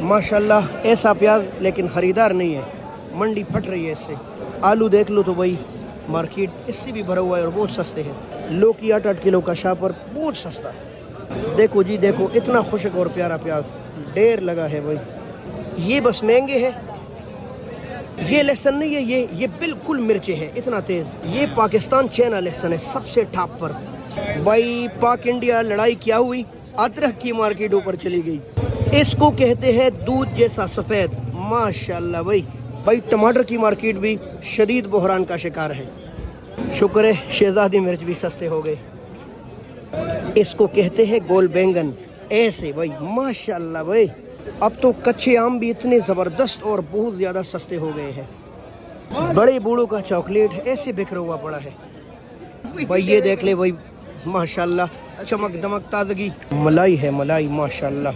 माशाल्लाह ऐसा प्याज, लेकिन ख़रीदार नहीं है, मंडी फट रही है इससे। आलू देख लो तो भाई मार्केट इससे भी भरा हुआ है और बहुत सस्ते हैं। लौकी 8-8 किलो का शापर बहुत सस्ता है। देखो जी देखो, इतना खुशक और प्यारा प्याज ढेर लगा है भाई। ये बस महंगे हैं, ये लहसुन नहीं है, ये बिल्कुल मिर्चे है, इतना तेज। ये पाकिस्तान चाइना लहसुन है सबसे टॉप पर भाई। पाक इंडिया लड़ाई क्या हुई, अदरक की मार्केट ऊपर चली गई। इसको कहते हैं दूध जैसा सफेद। माशाल्लाह भाई टमाटर की मार्केट भी शदीद बहरान का शिकार है। शुक्र है शहजादी मिर्च भी सस्ते हो गए। इसको कहते हैं गोल बैंगन। ऐसे भाई माशाल्लाह भाई, अब तो कच्चे आम भी इतने ज़बरदस्त और बहुत ज़्यादा सस्ते हो गए हैं। बड़े बूढ़ों का चॉकलेट ऐसे बिखरा हुआ पड़ा है भाई। ये देख ले भाई माशाल्लाह, चमक दमक ताजगी। मलाई है मलाई माशाल्लाह।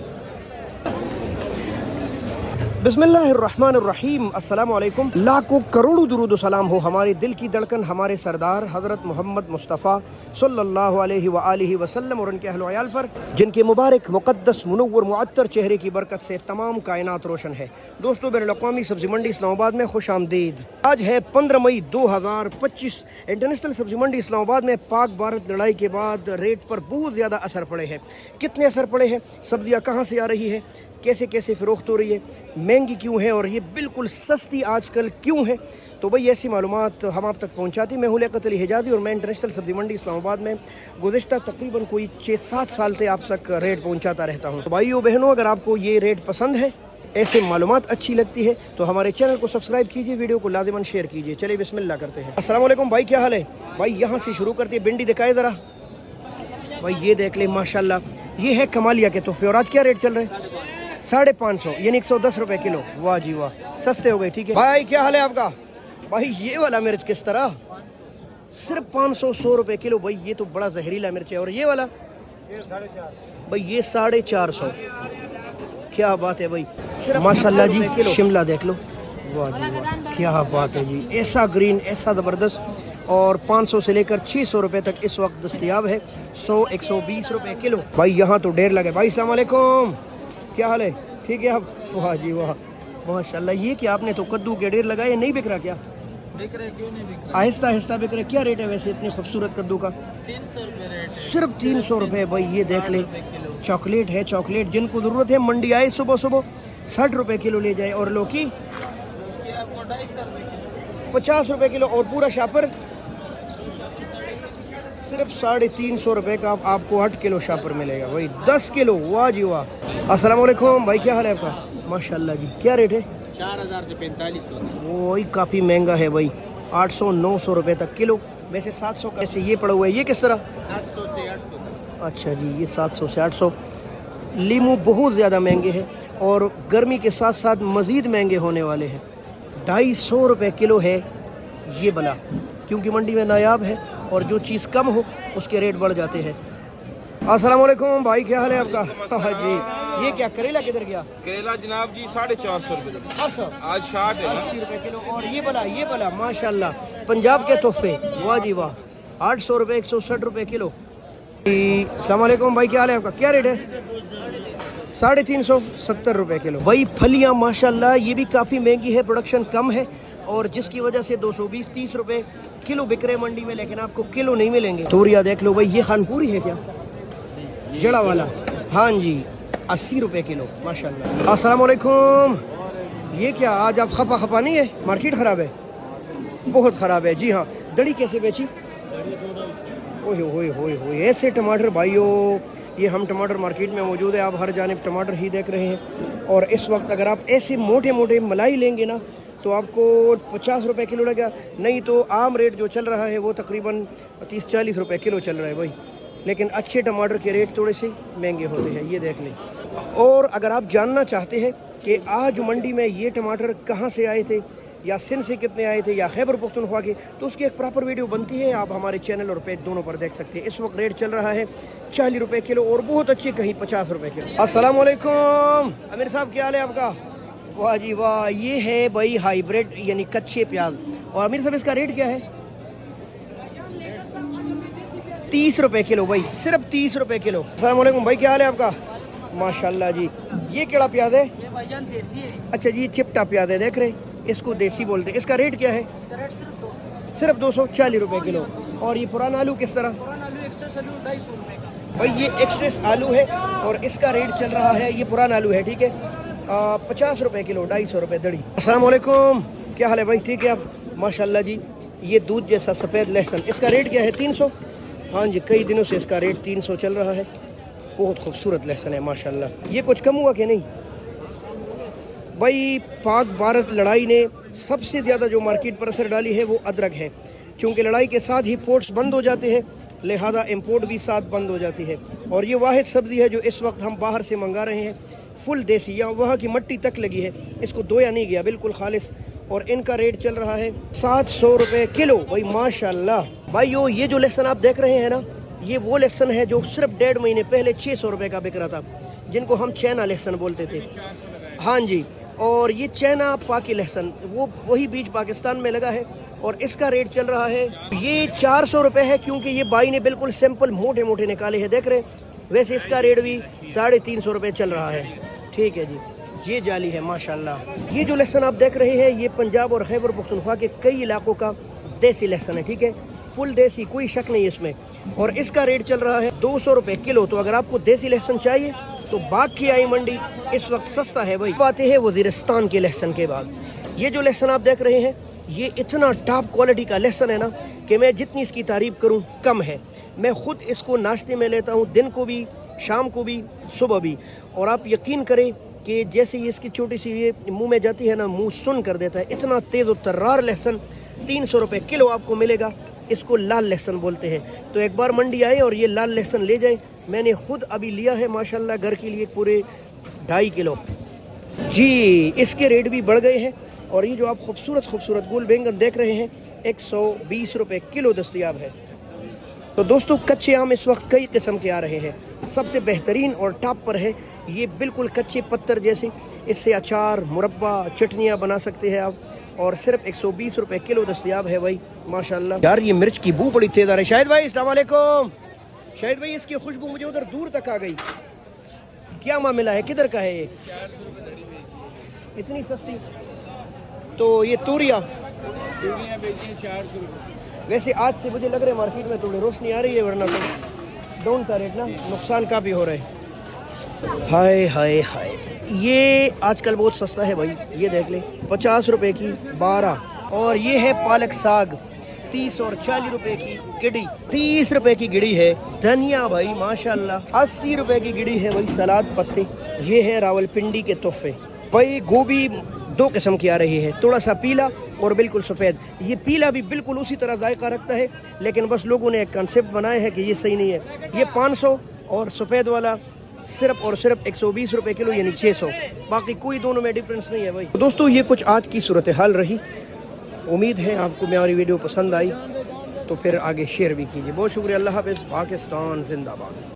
बिस्मिल्लाहिर्रहमानिर्रहीम। अस्सलाम वालेकुम। लाखों करोड़ों दुरूद सलाम हो हमारे दिल की धड़कन हमारे सरदार हज़रत मोहम्मद मुस्तफ़ा सल्लल्लाहु अलैहि व आलिहि वसल्लम और उनके अहल व अयाल पर, जिनके मुबारक मुक़द्दस मुनव्वर मुअत्तर चेहरे की बरकत से तमाम कायनात रोशन है। दोस्तों, बैनुल-अक़वामी सब्ज़ी मंडी इस्लामाबाद में खुश आमदीद। आज है 15 मई 2025। इंटरनेशनल सब्ज़ी मंडी इस्लामाबाद में पाक भारत लड़ाई के बाद रेट पर बहुत ज़्यादा असर पड़े हैं। कितने असर पड़े हैं, सब्ज़ियाँ कहाँ से आ रही है, कैसे कैसे फ़रोख्त हो रही है, महंगी क्यों है और ये बिल्कुल सस्ती आजकल क्यों है, तो भाई ऐसी मालूमात हम आप तक पहुंचाती। मैं हूं लियाकत अली हिजाज़ी और मैं इंटरनेशनल सब्ज़ी मंडी इस्लामाबाद में गुज़िश्ता तकरीबन कोई 6-7 साल से आप तक रेट पहुंचाता रहता हूं। तो भाइयों बहनों, अगर आपको ये रेट पसंद है, ऐसे मालूमात अच्छी लगती है, तो हमारे चैनल को सब्सक्राइब कीजिए, वीडियो को लाजिमन शेयर कीजिए। चलिए बिस्मिल्लाह करते हैं। अस्सलाम वालेकुम भाई, क्या हाल है भाई? यहाँ से शुरू करते हैं। भिंडी दिखाए ज़रा भाई, ये देख ले माशाल्लाह, ये है कमालिया के तोहफे। और आज क्या रेट चल रहे हैं? 550 यानी 110 रुपए किलो। वाह जी वाह, सस्ते हो गए। ठीक है भाई, क्या हाल है आपका भाई? ये वाला मिर्च किस तरह? सिर्फ 500 रुपए किलो भाई, ये तो बड़ा जहरीला मिर्च है। और ये वाला भाई ये 450। क्या बात है भाई, सिर्फ माशाल्लाह जी। शिमला देख लो, वाह जी वाह, क्या बात है जी। ऐसा ग्रीन, ऐसा ज़बरदस्त। और 500 से लेकर 600 रुपए तक इस वक्त दस्तयाब है। 100-120 रुपए किलो भाई। यहाँ तो ढेर लगे भाई। अस्सलाम वालेकुम, क्या हाल है? ठीक है आप? वाह जी वाह माशाल्लाह। ये क्या आपने तो कद्दू के ढेर लगाए, नहीं बिक रहा क्या? बिक रहे, क्यों नहीं बिक रहा? आहिस्ता आहिस्ता बिक रहे। क्या रेट है वैसे इतने खूबसूरत कद्दू का? 300 रुपए रेट है। सिर्फ 300 रुपए भाई। ये देख ले, चॉकलेट है चॉकलेट। जिनको ज़रूरत है मंडी आए सुबह सुबह, 60 रुपए किलो ले जाए। और लौकी आपको 250 रुपए किलो, 50 रुपए किलो। और पूरा शापर सिर्फ 350 रुपए का आपको 8 किलो शापर मिलेगा भाई, 10 किलो। वाह जी वाह। अस्सलाम वालेकुम भाई, क्या हाल है आपका? माशाल्लाह जी। क्या रेट है? 4000 से 4500। वही काफ़ी महंगा है भाई, 800-900 रुपए तक किलो। वैसे 700 का ऐसे ये पड़ा हुआ है। ये किस तरह? 700 से 800 तक। अच्छा जी, ये 700 से 800। लीमू बहुत ज़्यादा महंगे हैं और गर्मी के साथ साथ मज़ीद महंगे होने वाले हैं। 250 रुपए किलो है ये बला, क्योंकि मंडी में नायाब है और जो चीज़ कम हो उसके रेट बढ़ जाते हैं। अस्सलाम वालेकुम भाई, क्या हाल है आपका? हाँ जी। ये क्या करेला किधर गया? करेला जनाब जी 450 रुपए। अच्छा, आज 60 है 80 रुपए किलो। और ये बला माशाल्लाह पंजाब के तोहफे। वाह जी वाह, 800 रुपए, 160 रुपए किलो। अस्सलाम वालेकुम भाई, क्या हाल है आपका? क्या रेट है? 350, 70 रुपए किलो भाई। फलियाँ माशाल्लाह ये भी काफ़ी महंगी है, प्रोडक्शन कम है और जिसकी वजह से 220-30 रुपए किलो बिक रहे मंडी में, लेकिन आपको किलो नहीं मिलेंगे। तोरिया देख लो भाई, ये खानपुरी है क्या? जड़ा वाला? हाँ जी, 80 रुपए किलो माशाल्लाह। अस्सलाम वालेकुम। ये क्या आज आप खपा नहीं है? मार्केट ख़राब है, बहुत ख़राब है जी। हाँ, दड़ी कैसे बेची? ओए होए होए होए, ऐसे टमाटर भाइयों। ये हम टमाटर मार्केट में मौजूद है, आप हर जानिब टमाटर ही देख रहे हैं। और इस वक्त अगर आप ऐसे मोटे मोटे मलाई लेंगे ना तो आपको 50 रुपए किलो लगेगा। नहीं तो आम रेट जो चल रहा है वो तकरीबन 30-40 रुपए किलो चल रहा है भाई। लेकिन अच्छे टमाटर के रेट थोड़े से महंगे होते हैं, ये देख लें। और अगर आप जानना चाहते हैं कि आज मंडी में ये टमाटर कहाँ से आए थे, या सिंध से कितने आए थे, या खैबर पख्तूनख्वा के, तो उसकी एक प्रॉपर वीडियो बनती है, आप हमारे चैनल और पेज दोनों पर देख सकते हैं। इस वक्त रेट चल रहा है 40 रुपए किलो और बहुत अच्छे कहीं 50 रुपए किलो। अस्सलाम वालेकुम अमीर साहब, क्या हाल है आपका? वाह जी वाह। ये है भाई हाइब्रिड यानी कच्चे प्याज। और अमीर साहब इसका रेट क्या है? 30 रुपए किलो भाई, सिर्फ 30 रुपए किलो। अस्सलाम वालेकुम भाई, क्या हाल है आपका? माशाल्लाह जी। ये केड़ा प्याज है? ये भाईजान देसी है। अच्छा जी, चिपटा प्याज है, देख रहे, इसको देसी बोलते हैं। इसका रेट क्या है? इसका रेट सिर्फ 200। सिर्फ 240 रुपए किलो। और ये पुराना आलू किस तरह? पुराना आलू एक्स्ट्रा आलू 250 रुपए का। भाई ये एक्सप्रेस आलू है और इसका रेट चल रहा है, ये पुराना आलू है, ठीक है, 50 रुपए किलो, 250 रुपए दड़ी। अस्सलाम वालेकुम, क्या हाल है भाई? ठीक है आप? माशाल्लाह जी, ये दूध जैसा सफ़ेद लहसुन, इसका रेट क्या है? 300। हाँ जी, कई दिनों से इसका रेट 300 चल रहा है। बहुत खूबसूरत लहसुन है माशाल्लाह। ये कुछ कम हुआ कि नहीं? भाई पाक भारत लड़ाई ने सबसे ज़्यादा जो मार्केट पर असर डाली है वो अदरक है। क्योंकि लड़ाई के साथ ही पोर्ट्स बंद हो जाते हैं, लिहाजा इंपोर्ट भी साथ बंद हो जाती है। और ये वाहिद सब्ज़ी है जो इस वक्त हम बाहर से मंगा रहे हैं, फुल देसी, यहाँ वहाँ की मट्टी तक लगी है, इसको धोया नहीं गया, बिल्कुल खालिस। और इनका रेट चल रहा है 700 रुपये किलो। भाई माशाल्लाह। भाई ये जो लहसुन आप देख रहे हैं ना, ये वो लहसुन है जो सिर्फ 1.5 महीने पहले 600 रुपये का बिक रहा था, जिनको हम चाइना लहसुन बोलते थे। हाँ जी, और ये चाइना पाकि लहसुन, वो वही बीज पाकिस्तान में लगा है और इसका रेट चल रहा है, ये 400 रुपये है, क्योंकि ये बाई ने बिल्कुल सिंपल मोटे मोटे निकाले हैं, देख रहे हैं। वैसे इसका रेट भी 350 रुपये चल रहा है, ठीक है जी। ये जाली है माशाल्लाह। ये जो लहसुन आप देख रहे हैं, ये पंजाब और खैबर पख्तूनख्वा के कई इलाकों का देसी लहसुन है, ठीक है, फुल देसी, कोई शक नहीं इसमें। और इसका रेट चल रहा है 200 रुपये किलो। तो अगर आपको देसी लहसुन चाहिए तो बाग की आई मंडी इस वक्त सस्ता है भाई। आते हैं वजीरिस्तान के लहसुन के बाद। ये जो लहसुन आप देख रहे हैं, ये इतना टॉप क्वालिटी का लहसुन है ना कि मैं जितनी इसकी तारीफ करूं कम है। मैं खुद इसको नाश्ते में लेता हूं, दिन को भी, शाम को भी, सुबह भी। और आप यकीन करें कि जैसे ही इसकी छोटी सी ये मुंह में जाती है ना, मुंह सुन कर देता है। इतना तेज़ और तर्रार लहसुन 300 रुपये किलो आपको मिलेगा। इसको लाल लहसुन बोलते हैं। तो एक बार मंडी आए और ये लाल लहसुन ले जाए। मैंने खुद अभी लिया है माशाल्लाह घर के लिए पूरे 2.5 किलो जी। इसके रेट भी बढ़ गए हैं। और ये जो आप खूबसूरत खूबसूरत गोल बैंगन देख रहे हैं, 120 रुपये किलो दस्तयाब है। तो दोस्तों, कच्चे आम इस वक्त कई किस्म के आ रहे हैं। सबसे बेहतरीन और टॉप पर है ये बिल्कुल कच्चे पत्थर जैसे, इससे अचार, मुरब्बा, चटनियाँ बना सकते हैं आप। और सिर्फ 120 रुपये किलो दस्तयाब है भाई माशाल्लाह। यार ये मिर्च की बू बड़ी तेज आ रही है। शाहिद भाई अस्सलाम वालेकुम। शाहिद भाई, इसकी खुशबू मुझे उधर दूर तक आ गई, क्या मामला है? किधर का है ये? इतनी सस्ती? तो ये तूरियाँ बेचती हैं 400 रुपये। वैसे आज से मुझे लग रहा है मार्केट में थोड़ी रोशनी आ रही है, वरना तो डाउन था रेट ना, नुकसान काफ़ी हो रहा है। हाय हाय हाय, ये आजकल बहुत सस्ता है भाई। ये देख ले, 50 रुपए की 12। और ये है पालक साग, 30 और 40 रुपए की गिड़ी, 30 रुपए की गिड़ी है। धनिया भाई माशाल्लाह 80 रुपए की गिड़ी है भाई। सलाद पत्ते, ये है रावलपिंडी के तोहफे भाई। गोभी 2 किस्म की आ रही है, थोड़ा सा पीला और बिल्कुल सफ़ेद। ये पीला भी बिल्कुल उसी तरह जायका रखता है, लेकिन बस लोगों ने एक कंसेप्ट बनाया है कि ये सही नहीं है। ये 500 और सफ़ेद वाला सिर्फ और सिर्फ 120 रुपये किलो, यानी 600। बाकी कोई दोनों में डिफरेंस नहीं है भाई। दोस्तों, ये कुछ आज की सूरत हाल रही। उम्मीद है आपको मेरी वीडियो पसंद आई, तो फिर आगे शेयर भी कीजिए। बहुत शुक्रिया। अल्लाह हाफ़िज़। पाकिस्तान जिंदाबाद।